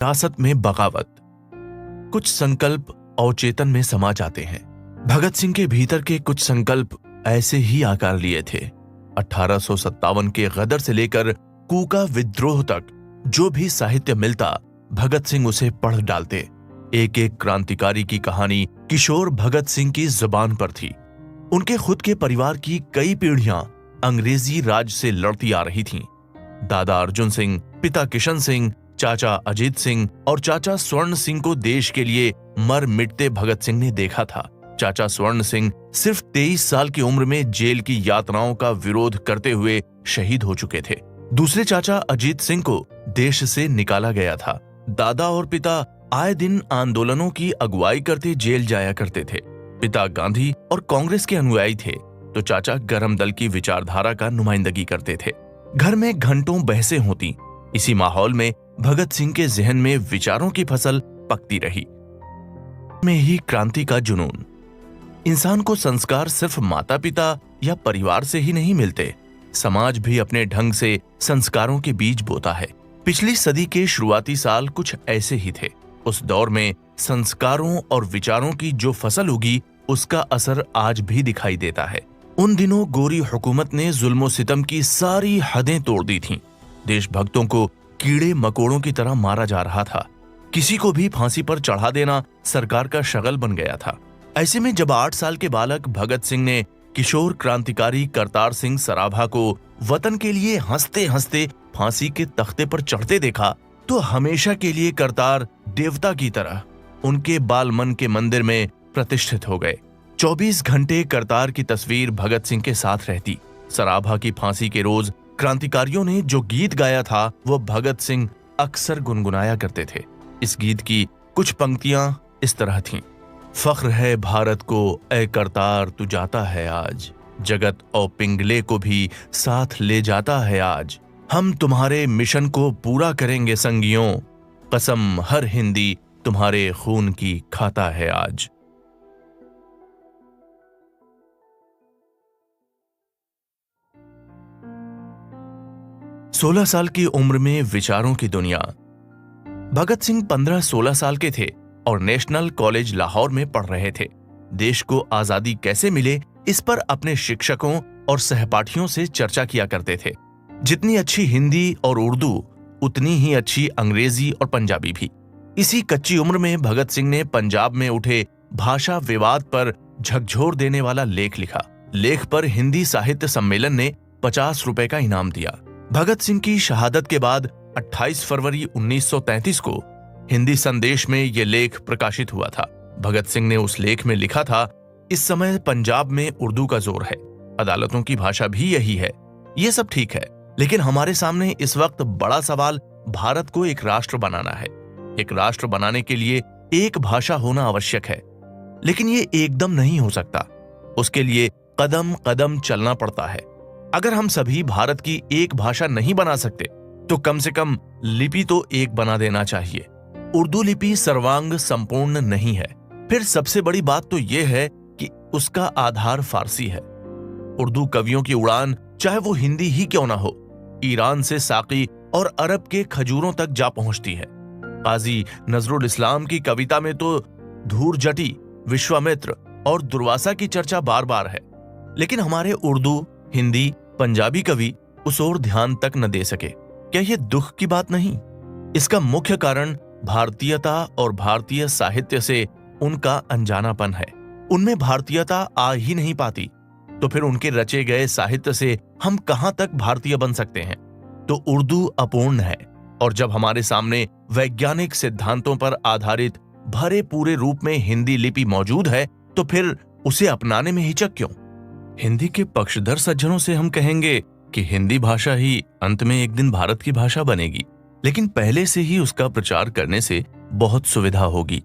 विरासत में बगावत। कुछ संकल्प अवचेतन में समा जाते हैं। भगत सिंह के भीतर के कुछ संकल्प ऐसे ही आकार लिए थे। 1857 के गदर से लेकर कूका विद्रोह तक जो भी साहित्य मिलता, भगत सिंह उसे पढ़ डालते। एक एक क्रांतिकारी की कहानी किशोर भगत सिंह की जुबान पर थी। उनके खुद के परिवार की कई पीढ़ियां अंग्रेजी राज से लड़ती आ रही थीं। दादा अर्जुन सिंह, पिता किशन सिंह, चाचा अजीत सिंह और चाचा स्वर्ण सिंह को देश के लिए मर मिटते भगत सिंह ने देखा था। चाचा स्वर्ण सिंह सिर्फ 23 साल की उम्र में जेल की यातनाओं का विरोध करते हुए शहीद हो चुके थे। दूसरे चाचा अजीत सिंह को देश से निकाला गया था। दादा और पिता आए दिन आंदोलनों की अगुवाई करते जेल जाया करते थे। पिता गांधी और कांग्रेस के अनुयायी थे तो चाचा गरम दल की विचारधारा का नुमाइंदगी करते थे। घर में घंटों बहसें होती। इसी माहौल में भगत सिंह के जहन में विचारों की फसल पकती रही। में ही क्रांति का जुनून। इंसान को संस्कार सिर्फ माता पिता या परिवार से ही नहीं मिलते, समाज भी अपने ढंग से संस्कारों के बीज बोता है। पिछली सदी के शुरुआती साल कुछ ऐसे ही थे। उस दौर में संस्कारों और विचारों की जो फसल उगी, उसका असर आज भी दिखाई देता है। उन दिनों गोरी हुकूमत ने जुल्म सितम की सारी हदें तोड़ दी थीं। देशभक्तों को कीड़े मकोड़ों की तरह मारा जा रहा था। किसी को भी फांसी पर चढ़ा देना सरकार का शगल बन गया था। ऐसे में जब 8 साल के बालक भगत सिंह ने किशोर क्रांतिकारी करतार सिंह सराभा को वतन के लिए हंसते हंसते फांसी के तख्ते पर चढ़ते देखा, तो हमेशा के लिए करतार देवता की तरह उनके बाल मन के मंदिर में प्रतिष्ठित हो गए। 24 घंटे करतार की तस्वीर भगत सिंह के साथ रहती। सराभा की फांसी के रोज क्रांतिकारियों ने जो गीत गाया था, वो भगत सिंह अक्सर गुनगुनाया करते थे। इस गीत की कुछ पंक्तियां इस तरह थीं। फख्र है भारत को, ए करतार तू जाता है आज, जगत और पिंगले को भी साथ ले जाता है आज। हम तुम्हारे मिशन को पूरा करेंगे संगियों, कसम हर हिंदी तुम्हारे खून की खाता है आज। सोलह साल की उम्र में विचारों की दुनिया। भगत सिंह 15-16 साल के थे और नेशनल कॉलेज लाहौर में पढ़ रहे थे। देश को आजादी कैसे मिले, इस पर अपने शिक्षकों और सहपाठियों से चर्चा किया करते थे। जितनी अच्छी हिंदी और उर्दू, उतनी ही अच्छी अंग्रेजी और पंजाबी भी। इसी कच्ची उम्र में भगत सिंह ने पंजाब में उठे भाषा विवाद पर झकझोर देने वाला लेख लिखा। लेख पर हिंदी साहित्य सम्मेलन ने 50 रुपए का इनाम दिया। भगत सिंह की शहादत के बाद 28 फरवरी 1933 को हिंदी संदेश में यह लेख प्रकाशित हुआ था। भगत सिंह ने उस लेख में लिखा था, इस समय पंजाब में उर्दू का जोर है, अदालतों की भाषा भी यही है। ये सब ठीक है, लेकिन हमारे सामने इस वक्त बड़ा सवाल भारत को एक राष्ट्र बनाना है। एक राष्ट्र बनाने के लिए एक भाषा होना आवश्यक है, लेकिन ये एकदम नहीं हो सकता। उसके लिए कदम कदम चलना पड़ता है। अगर हम सभी भारत की एक भाषा नहीं बना सकते, तो कम से कम लिपि तो एक बना देना चाहिए। उर्दू लिपि सर्वांग संपूर्ण नहीं है। फिर सबसे बड़ी बात तो यह है कि उसका आधार फारसी है। उर्दू कवियों की उड़ान, चाहे वो हिंदी ही क्यों ना हो, ईरान से साकी और अरब के खजूरों तक जा पहुंचती है। काजी नजरुल इस्लाम की कविता में तो धूरजटी, विश्वामित्र और दुर्वासा की चर्चा बार बार है, लेकिन हमारे उर्दू, हिंदी, पंजाबी कवि उस ओर ध्यान तक न दे सके। क्या यह दुख की बात नहीं? इसका मुख्य कारण भारतीयता और भारतीय साहित्य से उनका अनजानापन है। उनमें भारतीयता आ ही नहीं पाती, तो फिर उनके रचे गए साहित्य से हम कहां तक भारतीय बन सकते हैं? तो उर्दू अपूर्ण है, और जब हमारे सामने वैज्ञानिक सिद्धांतों पर आधारित भरे पूरे रूप में हिंदी लिपि मौजूद है, तो फिर उसे अपनाने में हिचक क्यों? हिंदी के पक्षधर सज्जनों से हम कहेंगे कि हिंदी भाषा ही अंत में एक दिन भारत की भाषा बनेगी, लेकिन पहले से ही उसका प्रचार करने से बहुत सुविधा होगी।